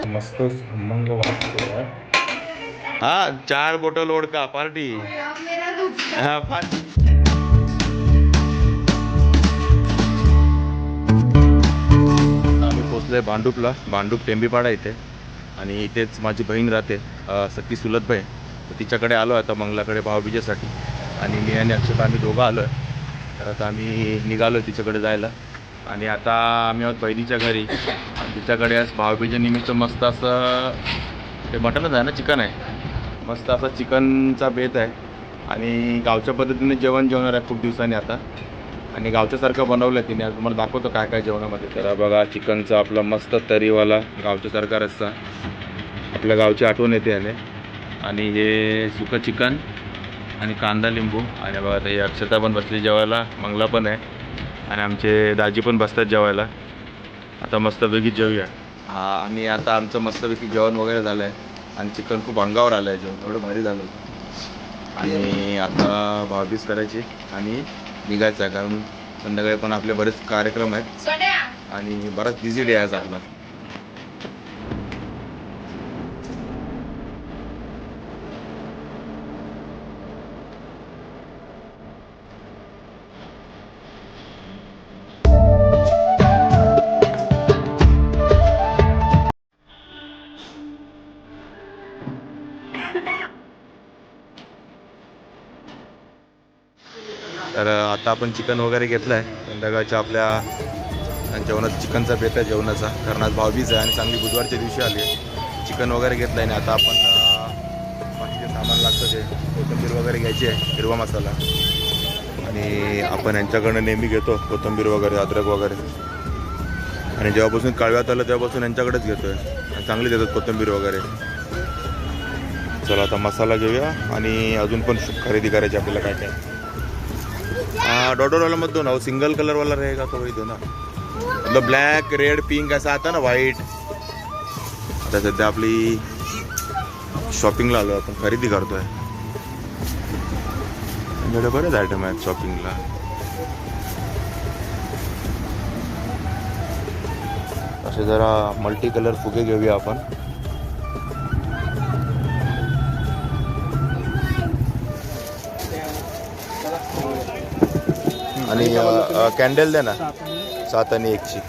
मस्त खमंग वाटतो. हा 4 बॉटल ओढका पार्टी. हा आम्ही पोचलोय भांडूपला. भांडूप टेंबीपाडा इथे. आणि इथेच माझी बहीण राहते, सख्खी सुलत बहीण. तर तिच्याकडे आलो आता मंगलाकडे भाऊबीजेसाठी. आणि मी आणि अक्षता आम्ही दोघं आलो आहे. तर आता आम्ही निघालो तिच्याकडे जायला. आणि आता आम्ही आहोत बहिणीच्या घरी. आणि तिच्याकडे आज भाऊबीजेनिमित्त मस्त असं ते मटणच आहे ना, चिकन आहे. मस्त असा चिकनचा बेत आहे. आणि गावच्या पद्धतीने जेवण जेवणार आहे खूप दिवसांनी आता. आणि गावच्यासारखं बनवलं आहे तिने. आज तुम्हाला दाखवतो काय काय जेवणामध्ये. तर बघा, चिकनचा आपला मस्त तरीवाला गावच्यासारखा रस्सा. आपल्या गावची आठवण येते याने. आणि हे सुकं चिकन आणि कांदा लिंबू. आणि बघा हे अक्षता पण बसली जेवायला, मंगला पण आहे. आणि आमचे दाजी पण बसतात जेवायला. आता मस्तपैकी जेवूया. हा, आणि आता आमचं मस्तपैकी जेवण वगैरे झालं आहे. आणि चिकन खूप अंगावर आलं आहे, जेवण एवढं भारी झालं. आणि आता भाऊबीज करायची आणि निघायचं आहे, कारण संध्याकाळी पण आपले बरेच कार्यक्रम आहेत. आणि बराच बिझी डे आहे आपला. तर आता आपण चिकन वगैरे घेतलं आहे. संध्याकाळच्या आपल्या जेवणात चिकनचा बेत आहे जेवणाचा, कारण आज भाऊबीज आहे आणि चांगली बुधवारच्या दिवशी आली आहे. चिकन वगैरे घेतलं आहे. आणि आता आपण बाकी जे सामान लागतं ते कोथिंबीर वगैरे घ्यायची आहे, हिरवा मसाला. आणि आपण यांच्याकडनं नेहमी घेतो कोथिंबीर वगैरे, अद्रक वगैरे. आणि जेव्हापासून काळव्यात आलं तेव्हापासून यांच्याकडेच घेतो आहे. आणि चांगली देतात कोथिंबीर वगैरे. चला आता मसाला घेऊया. आणि अजून पण खरेदी करायची आपल्याला काय काय. डॉटर वाला मत दो ना, वो सिंगल कलर वाला रहेगा तो वही दो ना. मतलब ब्लॅक रेड पिंक असा आता ना, व्हाईट. आता सध्या आपली शॉपिंगला आलो आपण, खरेदी करतोय. आमच्याकडे बरेच आयटम आहेत शॉपिंगला. असे जरा मल्टी कलर फुगे घेऊया आपण. आणि कॅन्डल द्या ना, 7 आणि 1ची.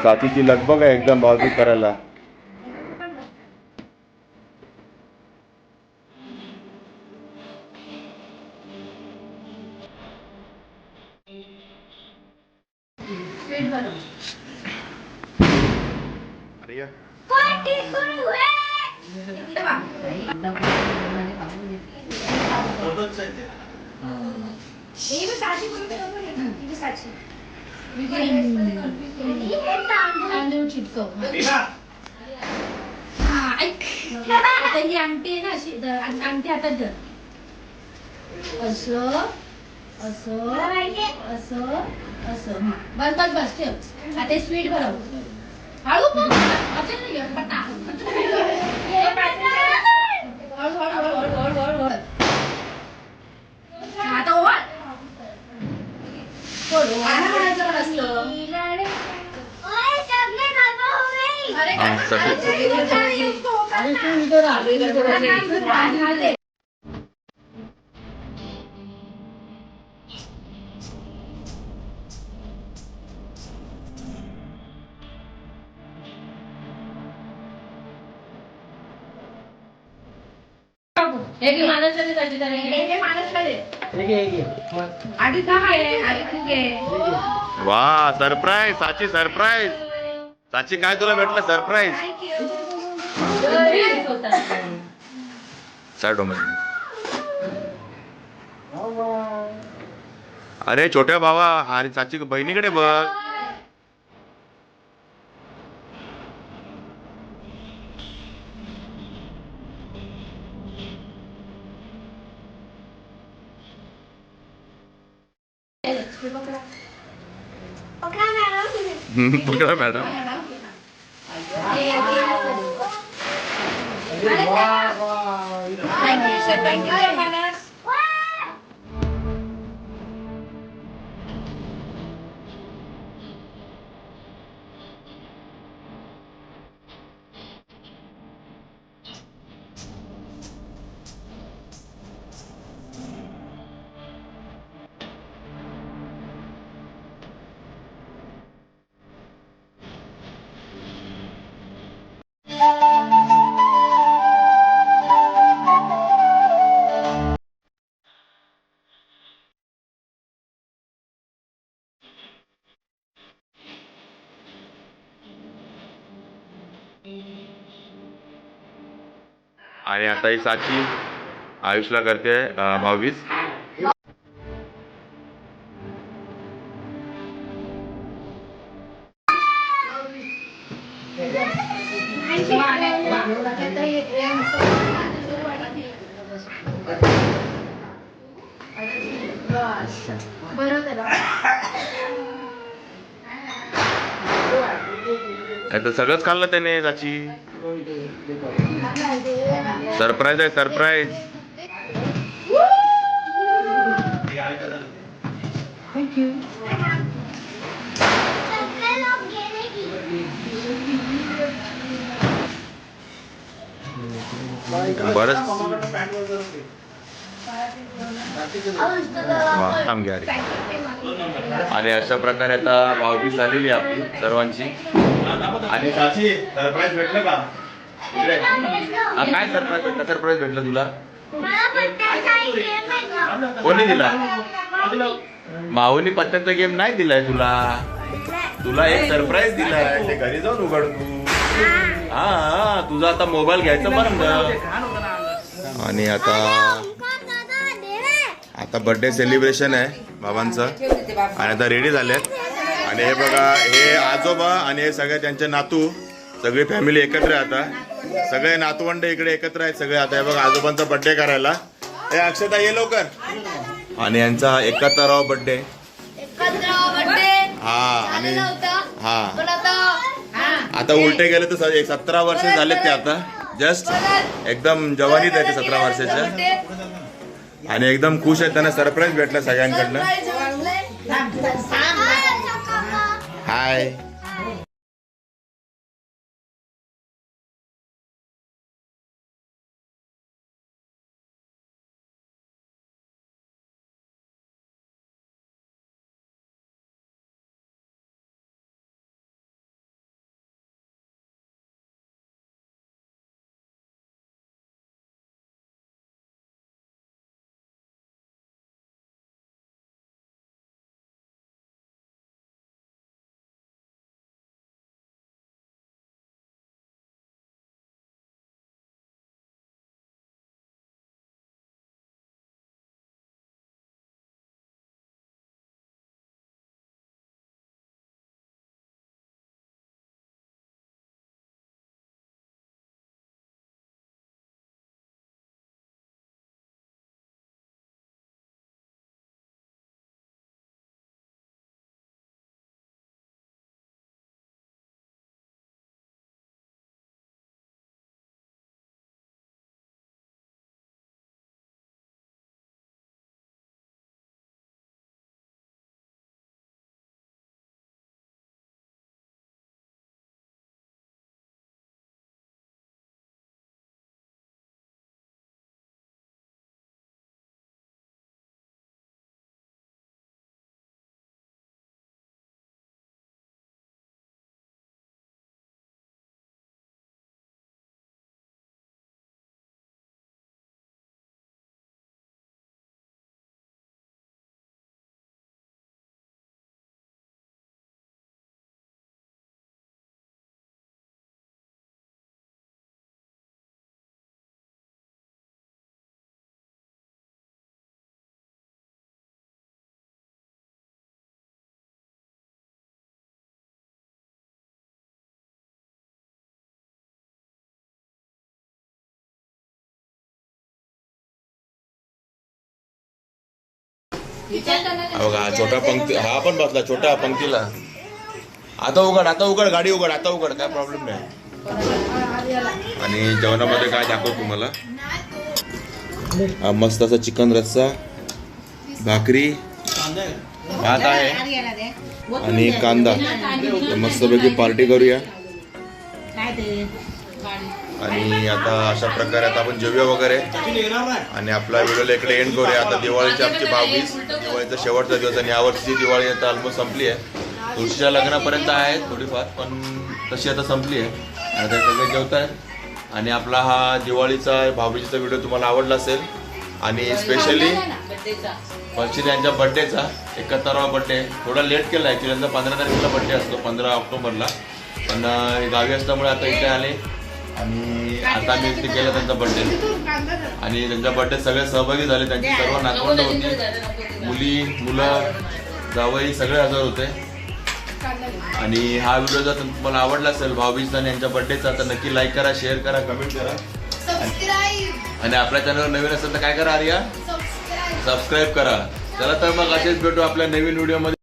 साथीची लगबग आहे एकदम भाऊबीज करायला. अरे तांदूळ चिटकव. आता ही अंगठी आहे ना अशी अंगठी हातात धर. असं असं असं असं. बस बस बस ठेव. आता स्वीट भरव. हळू पण असेल नाही पटा. आता ओवाळ. वा सरप्राईज साची सरप्राईज. साची काय तुला भेटलं सरप्राईज. अरे छोट्या भावा आणि साची बहिणीकडे बघ. पकडा मॅडम. आणि आता ही साची आयुषला करते भाऊबीज. आता सगळंच खाल्लं त्याने साची. सरप्राईज आहे सरप्राईज. थँक्यू. बरंच थांब घ्या रे. आणि अशा प्रकारे आता भाऊबीज झालेली आहे आपली सर्वांची. आणि साची सरप्राईज भेटलं का? काय सरप्राईज भेटलं? सरप्राईज भेटलं तुला? कोणी दिला? माऊनी पत्त्यांचा गेम नाही दिलाय तुला. तुला एक सरप्राईज दिलाय. ते घरी जाऊन उघड तू. हा तुझा आता मोबाईल घ्यायचा बंद. आणि आता बर्थडे सेलिब्रेशन आहे बाबांचं. आणि आता रेडी झालेत. आणि हे बघा हे आजोबा आणि हे सगळे त्यांचे नातू सगळी फॅमिली एकत्र आहे. आता सगळे नातवंड इकडे एकत्र आहेत सगळे. आता हे बघा आजोबांचा बर्थडे करायला. हे अक्षता ये लवकर. आणि यांचा 71वा बर्थडे. हा आणि हा आता उलटे गेले तर 17 वर्ष झालेत ते आता. जस्ट एकदम जवानीत आहे ते 17 वर्षाच्या. आणि एकदम खुश आहेत. त्यांना सरप्राईज भेटला सगळ्यांकडनं. हाय. हा बघा हा छोटा पंक्ती, हा पण बसला छोटा पंक्तीला. आता उघड गाडी उघड, आता उघड, काय प्रॉब्लेम नाही. आणि जेवणामध्ये काय दाखवतो तुम्हाला, हा मस्त असा चिकन रस्सा, भाकरी, भात आहे आणि कांदा. तर मस्तपैकी पार्टी करूया. आणि आता अशा प्रकारे आता आपण जेवूया वगैरे आणि आपला व्हिडिओला इकडे एंड करूया. आता दिवाळीची आमची 22, दिवाळीचा शेवटचा दिवस आणि यावर्षी दिवाळी आता ऑलमोस्ट संपली आहे. तुळशीच्या लग्नापर्यंत आहे थोडीफार, पण तशी आता संपली आहे. आता सगळे जेवत आहेत. आणि आपला हा दिवाळीचा भाऊबीजेचा व्हिडिओ तुम्हाला आवडला असेल आणि स्पेशली वर्षी यांच्या बड्डेचा 71वा बड्डे थोडा लेट केला ॲक्च्युली. त्यांचा 15 तारखेला बड्डे असतो, 15 ऑक्टोबरला. पण गावी असल्यामुळे आता इथे आले आणि आता मी इथे केला त्यांचा बड्डे. आणि त्यांच्या बड्डे सगळे सहभागी झाले, त्यांची सर्व नातवंड होती, मुली मुलं जावई सगळे हजर होते. आणि हा व्हिडिओ जर तुम्हाला आवडला असेल भाऊबीजेचा आणि यांच्या बड्डेचा तर नक्की लाईक करा, शेअर करा, कमेंट करा. आणि आपल्या चॅनलवर नवीन असेल तर काय करा आर्या, सबस्क्राईब करा. चला तर मग असेच भेटू आपल्या नवीन व्हिडिओमध्ये.